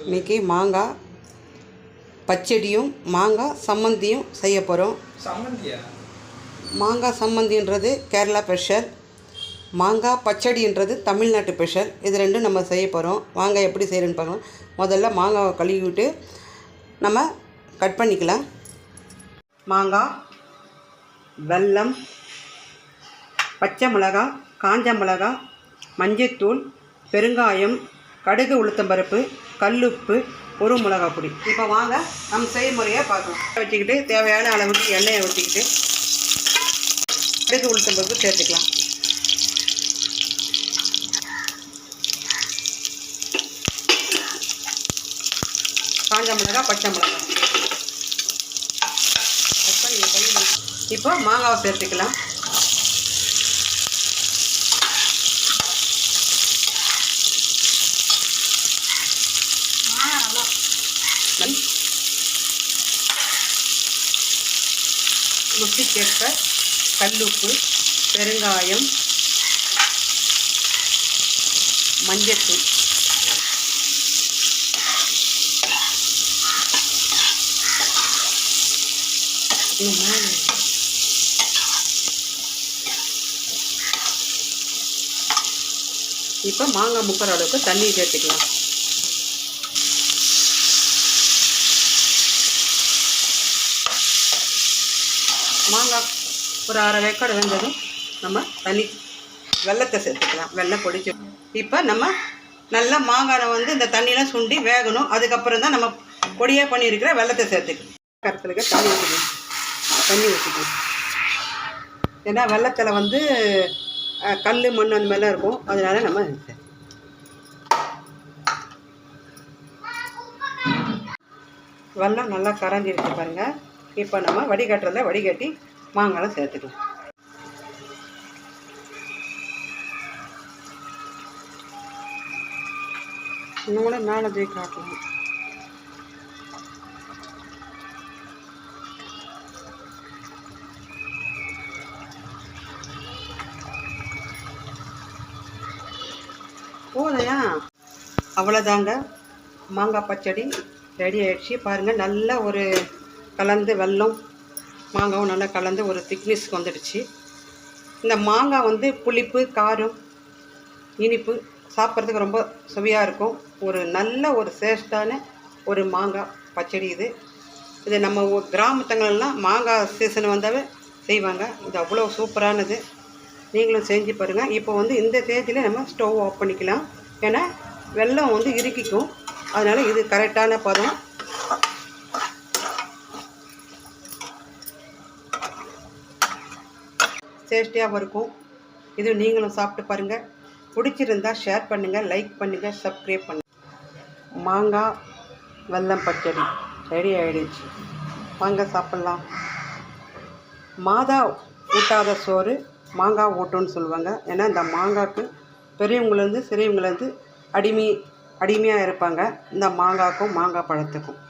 இன்றைக்கி மாங்காய் பச்சடியும் மாங்காய் சம்மந்தியும் செய்ய போகிறோம். மாங்காய் சம்மந்தின்றது கேரளா ஸ்பெஷல், மாங்காய் பச்சடின்றது தமிழ்நாட்டு ஸ்பெஷல். இது ரெண்டும் நம்ம செய்ய போகிறோம். மாங்காய் எப்படி செய்கிறேன்னு பார்க்கலாம். முதல்ல மாங்காவை கழுவிட்டு நம்ம கட் பண்ணிக்கலாம். மாங்காய், வெல்லம், பச்சை மிளகாய், காஞ்ச மிளகாய், மஞ்சத்தூள், பெருங்காயம், கடுகு, உளுத்தம்பருப்பு, கல்லுப்பு, ஒரு மிளகாய் பொடி. இப்போ வாங்க நம்ம செய்முறையாக பார்க்கலாம். வச்சுக்கிட்டு தேவையான அளவுக்கு எண்ணெயை ஊற்றிக்கிட்டு கடுகு, உளுத்தம்பருப்பு சேர்த்துக்கலாம். காஞ்ச மிளகாய், பச்சை மிளகாய். இப்போ மாங்காவை சேர்த்துக்கலாம். ருசிக்கேற்ப கல்லுப்பு, பெருங்காயம், மஞ்சத்தூள். இப்போ மாங்காய் முக்கிற அளவுக்கு தண்ணி சேர்த்துக்கலாம். மாங்காய் ஒரு அரை வேக்காடு வெந்ததும் நம்ம வெல்லத்தை சேர்த்துக்கலாம். வெல்லம் பொடிச்சு இப்போ நம்ம நல்லா மாங்காயை இந்த தண்ணியெலாம் சுண்டி வேகணும். அதுக்கப்புறம் தான் நம்ம பொடியாக பண்ணியிருக்கிற வெல்லத்தை சேர்த்துக்கலாம். கருத்துலுக்கு தண்ணி ஊற்றிக்கலாம். ஏன்னா வெல்லத்தில் கல், மண் அந்த மாதிரிலாம் இருக்கும். அதனால நம்ம வெல்லம் நல்லா கரைஞ்சிருக்கு பாருங்கள். இப்போ நம்ம வடிகட்டி மாங்காய் சேர்த்துக்கலாம். இன்னும் கூட மேலே போய் காட்டலாம். போதையா அவ்வளோதாங்க, மாங்காய் பச்சடி ரெடி ஆகிடுச்சு. பாருங்கள், நல்லா ஒரு கலந்து வெல்லம் மாங்காவும் நல்லா கலந்து ஒரு திக்னஸ்க்கு வந்துடுச்சு. இந்த மாங்காய் புளிப்பு, காரம், இனிப்பு சாப்பிட்றதுக்கு ரொம்ப சுவையாக இருக்கும். ஒரு நல்ல ஒரு டேஸ்டான ஒரு மாங்காய் பச்சடி இது நம்ம கிராமத்துங்களெல்லாம் மாங்காய் சீசன் வந்தாவே செய்வாங்க. இது அவ்வளோ சூப்பரானது. நீங்களும் செஞ்சு பாருங்கள். இப்போ இந்த தேதியில் நம்ம ஸ்டவ் ஆஃப் பண்ணிக்கலாம். ஏன்னா வெல்லம் இறுக்கிக்கும். அதனால் இது கரெக்டான பதம். டேஸ்டியாகவும் இருக்கும். இது நீங்களும் சாப்பிட்டு பாருங்கள். பிடிச்சிருந்தால் ஷேர் பண்ணுங்கள், லைக் பண்ணுங்கள், சப்ஸ்கிரைப் பண்ணுங்கள். மாங்காய் வெல்லம் பச்சடி ரெடி ஆகிடுச்சு. வாங்க சாப்பிட்லாம். மாதா ஊட்டாத சோறு மாங்காய் ஊட்டுன்னு சொல்லுவாங்க. ஏன்னா இந்த மாங்காய்க்கு பெரியவங்கலேருந்து சிறியவங்கலேருந்து அடிமையாக இருப்பாங்க. இந்த மாங்காய்க்கும் மாங்காய் பழத்துக்கும்.